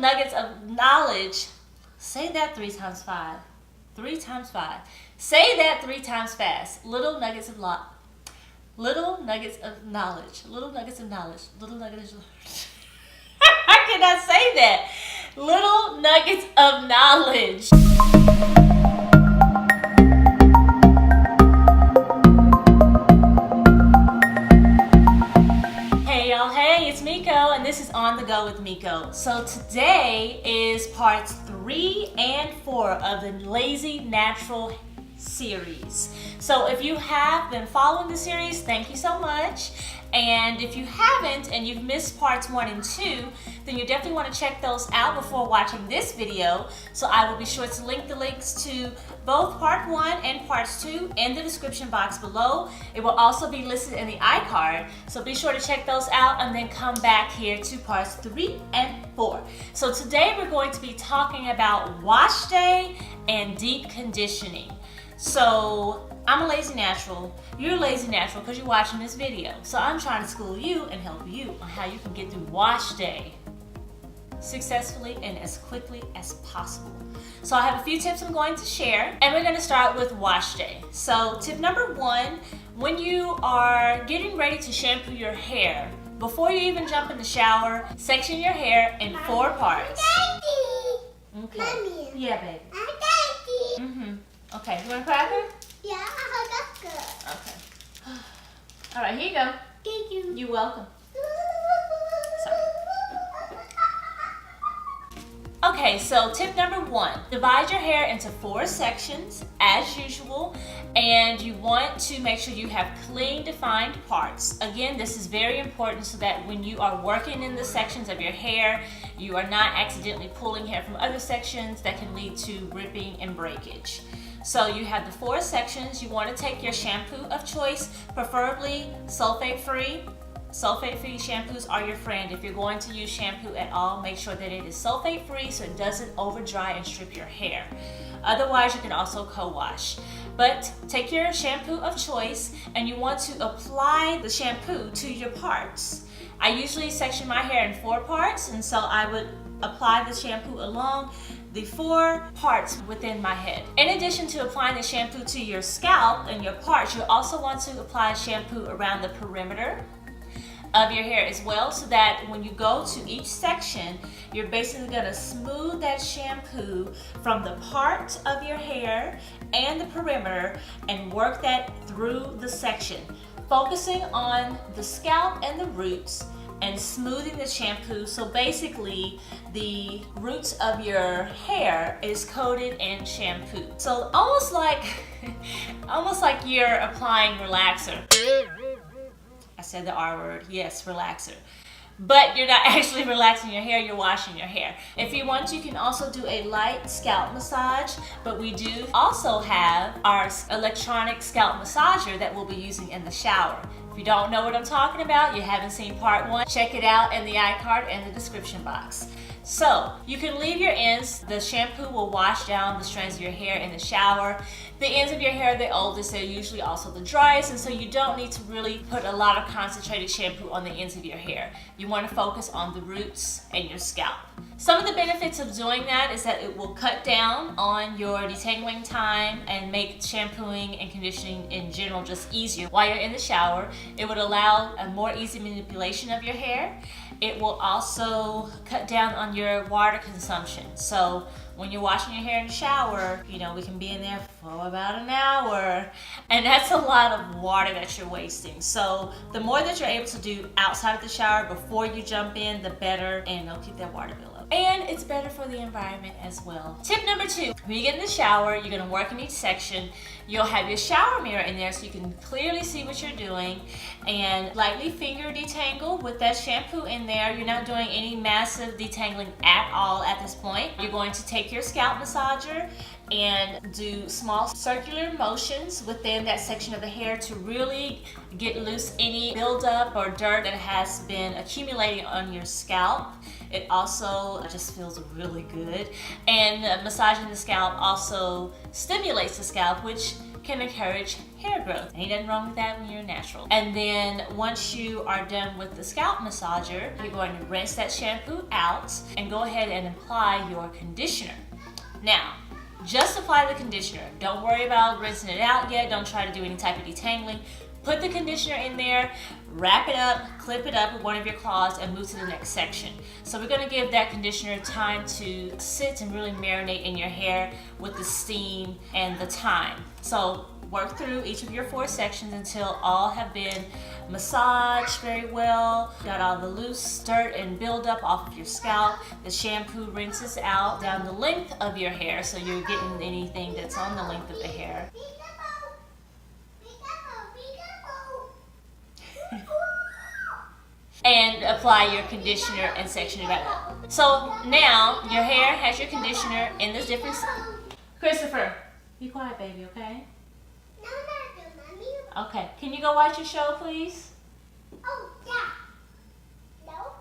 nuggets of knowledge. Say that 3 times 5. 3 times 5. Say that 3 times fast. Little nuggets of knowledge. Little nuggets of knowledge. Little nuggets of knowledge. Little nuggets of I cannot say that. Little nuggets of knowledge. Hey y'all, hey, it's Miko and this is On The Go with Miko. So today is parts 3 and 4 of the Lazy Natural series. So if you have been following the series, thank you so much. And if you haven't and you've missed parts 1 and 2, then you definitely want to check those out before watching this video. So I will be sure to link the links to both part 1 and parts 2 in the description box below. It will also be listed in the iCard. So be sure to check those out and then come back here to parts 3 and 4. So today we're going to be talking about wash day and deep conditioning. So I'm a lazy natural, you're a lazy natural because you're watching this video. So I'm trying to school you and help you on how you can get through wash day successfully and as quickly as possible. So I have a few tips I'm going to share, and we're going to start with wash day. So tip number 1, when you are getting ready to shampoo your hair, before you even jump in the shower, section your hair in 4 parts. Daddy. Okay. Mommy. Yeah, baby. Daddy. Okay, you want a cracker? Yeah, that's good. Okay. All right, here you go. Thank you. You're welcome. Okay, so tip number 1, divide your hair into 4 sections as usual, and you want to make sure you have clean defined parts. Again, this is very important so that when you are working in the sections of your hair, you are not accidentally pulling hair from other sections that can lead to ripping and breakage. So you have the 4 sections. You want to take your shampoo of choice, preferably sulfate-free. Sulfate-free shampoos are your friend. If you're going to use shampoo at all, make sure that it is sulfate-free so it doesn't over dry and strip your hair. Otherwise, you can also co-wash. But take your shampoo of choice and you want to apply the shampoo to your parts. I usually section my hair in 4 parts, and so I would apply the shampoo along the 4 parts within my head. In addition to applying the shampoo to your scalp and your parts, you also want to apply shampoo around the perimeter of your hair as well, so that when you go to each section, you're basically going to smooth that shampoo from the part of your hair and the perimeter and work that through the section, focusing on the scalp and the roots and smoothing the shampoo. So basically the roots of your hair is coated in shampoo. So almost like you're applying relaxer. I said the R word, yes, relaxer. But you're not actually relaxing your hair, you're washing your hair. If you want, you can also do a light scalp massage, but we do also have our electronic scalp massager that we'll be using in the shower. If you don't know what I'm talking about, you haven't seen part 1, check it out in the iCard and the description box. So you can leave your ends. The shampoo will wash down the strands of your hair in the shower. The ends of your hair are the oldest, they're usually also the driest, and so you don't need to really put a lot of concentrated shampoo on the ends of your hair. You want to focus on the roots and your scalp. Some of the benefits of doing that is that it will cut down on your detangling time and make shampooing and conditioning in general just easier while you're in the shower. It would allow a more easy manipulation of your hair. It will also cut down on your water consumption. So when you're washing your hair in the shower, you know, we can be in there for about an hour, and that's a lot of water that you're wasting. So the more that you're able to do outside of the shower before you jump in, the better, and it'll keep that water bill up. And it's better for the environment as well. Tip number 2, when you get in the shower, you're gonna work in each section. You'll have your shower mirror in there so you can clearly see what you're doing, and lightly finger detangle with that shampoo in there. You're not doing any massive detangling at all at this point. You're going to take your scalp massager and do small circular motions within that section of the hair to really get loose any buildup or dirt that has been accumulating on your scalp. It also just feels really good, and massaging the scalp also stimulates the scalp, which can encourage hair hair growth. Ain't nothing wrong with that when you're natural. And then once you are done with the scalp massager, you're going to rinse that shampoo out and go ahead and apply your conditioner. Now, just apply the conditioner. Don't worry about rinsing it out yet. Don't try to do any type of detangling. Put the conditioner in there, wrap it up, clip it up with one of your claws, and move to the next section. So we're going to give that conditioner time to sit and really marinate in your hair with the steam and the time. So work through each of your 4 sections until all have been massaged very well, got all the loose dirt and buildup off of your scalp. The shampoo rinses out down the length of your hair, so you're getting anything that's on the length of the hair. And apply your conditioner and section it back up. So now your hair has your conditioner in this different. Christopher, be quiet, baby, okay? No, mommy. Okay. Can you go watch your show, please? Oh, yeah. No?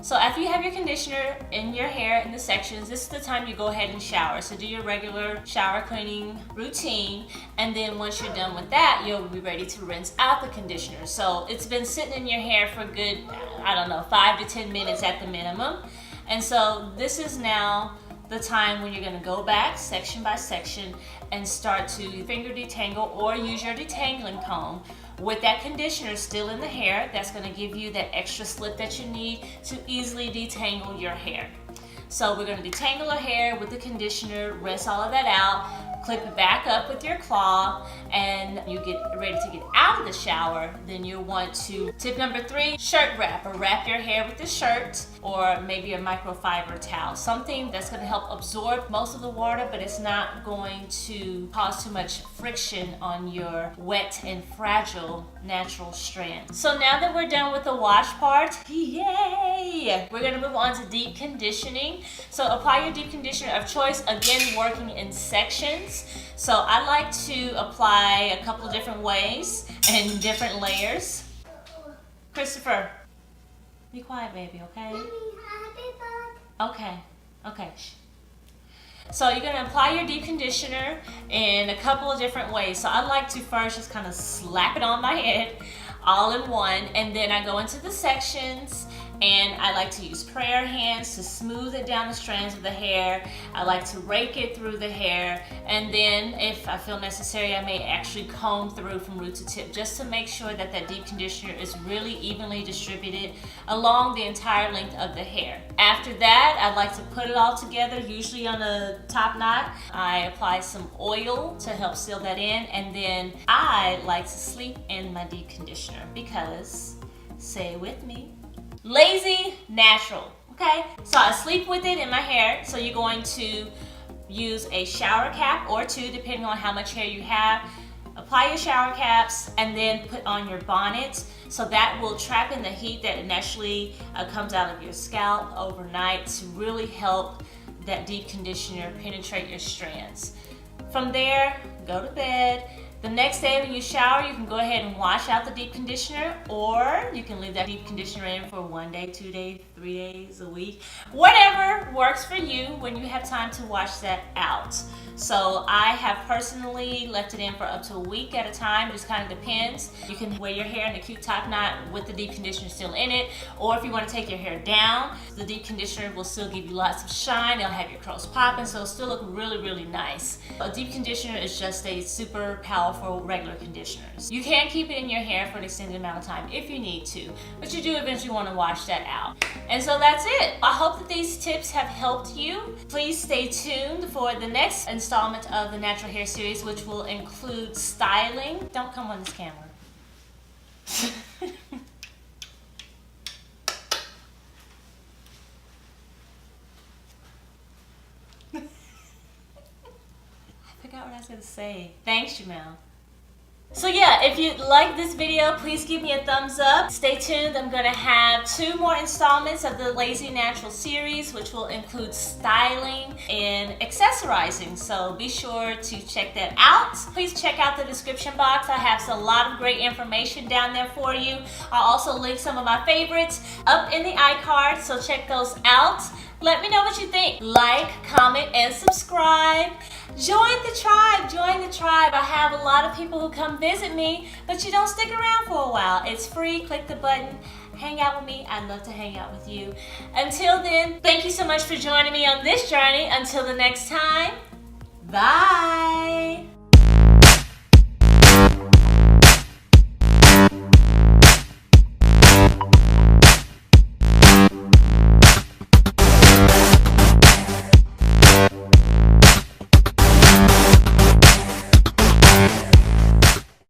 So after you have your conditioner in your hair in the sections, this is the time you go ahead and shower. So do your regular shower cleaning routine, and then once you're done with that, you'll be ready to rinse out the conditioner. So it's been sitting in your hair for a good, I don't know, 5 to 10 minutes at the minimum. And so this is now the time when you're going to go back section by section and start to finger detangle or use your detangling comb with that conditioner still in the hair. That's going to give you that extra slip that you need to easily detangle your hair. So we're going to detangle our hair with the conditioner, rinse all of that out, clip it back up with your claw, and you get ready to get out of the shower. Then you'll want to, tip number 3, shirt wrap, or wrap your hair with the shirt or maybe a microfiber towel, something that's going to help absorb most of the water, but it's not going to cause too much friction on your wet and fragile natural strands. So now that we're done with the wash part, yay! We're going to move on to deep conditioning. So apply your deep conditioner of choice, again working in sections. So I like to apply a couple of different ways and different layers. Christopher, be quiet, baby, okay? Mommy, happy birthday. Okay. Shh. So you're going to apply your deep conditioner in a couple of different ways. So I like to first just kind of slap it on my head all in one, and then I go into the sections, and I like to use prayer hands to smooth it down the strands of the hair. I like to rake it through the hair, and then if I feel necessary, I may actually comb through from root to tip just to make sure that that deep conditioner is really evenly distributed along the entire length of the hair. After that, I like to put it all together, usually on a top knot. I apply some oil to help seal that in, and then I like to sleep in my deep conditioner because, say it with me, lazy natural. Okay, so I sleep with it in my hair. So you're going to use a shower cap or 2 depending on how much hair you have. Apply your shower caps and then put on your bonnet, so that will trap in the heat that naturally comes out of your scalp overnight to really help that deep conditioner penetrate your strands. From there, go to bed. The next day when you shower, you can go ahead and wash out the deep conditioner, or you can leave that deep conditioner in for 1 day, 2 days, 3 days, a week. Whatever works for you when you have time to wash that out. So I have personally left it in for up to a week at a time. It just kind of depends. You can wear your hair in a cute top knot with the deep conditioner still in it, or if you want to take your hair down, the deep conditioner will still give you lots of shine. It'll have your curls popping, so it'll still look really, really nice. A deep conditioner is just a super powerful regular conditioners. You can keep it in your hair for an extended amount of time if you need to, but you do eventually want to wash that out. And so that's it. I hope that these tips have helped you. Please stay tuned for the next installment of the Natural Hair Series, which will include styling. Don't come on this camera. I forgot what I was going to say. Thanks, Jamel. So yeah, if you like this video, please give me a thumbs up. Stay tuned. I'm going to have 2 more installments of the Lazy Natural series, which will include styling and accessorizing. So be sure to check that out. Please check out the description box. I have a lot of great information down there for you. I'll also link some of my favorites up in the iCard, so check those out. Let me know what you think. Like, comment, and subscribe. Join the tribe. Join the tribe. I have a lot of people who come visit me, but you don't stick around for a while. It's free. Click the button. Hang out with me. I'd love to hang out with you. Until then, thank you so much for joining me on this journey. Until the next time, bye.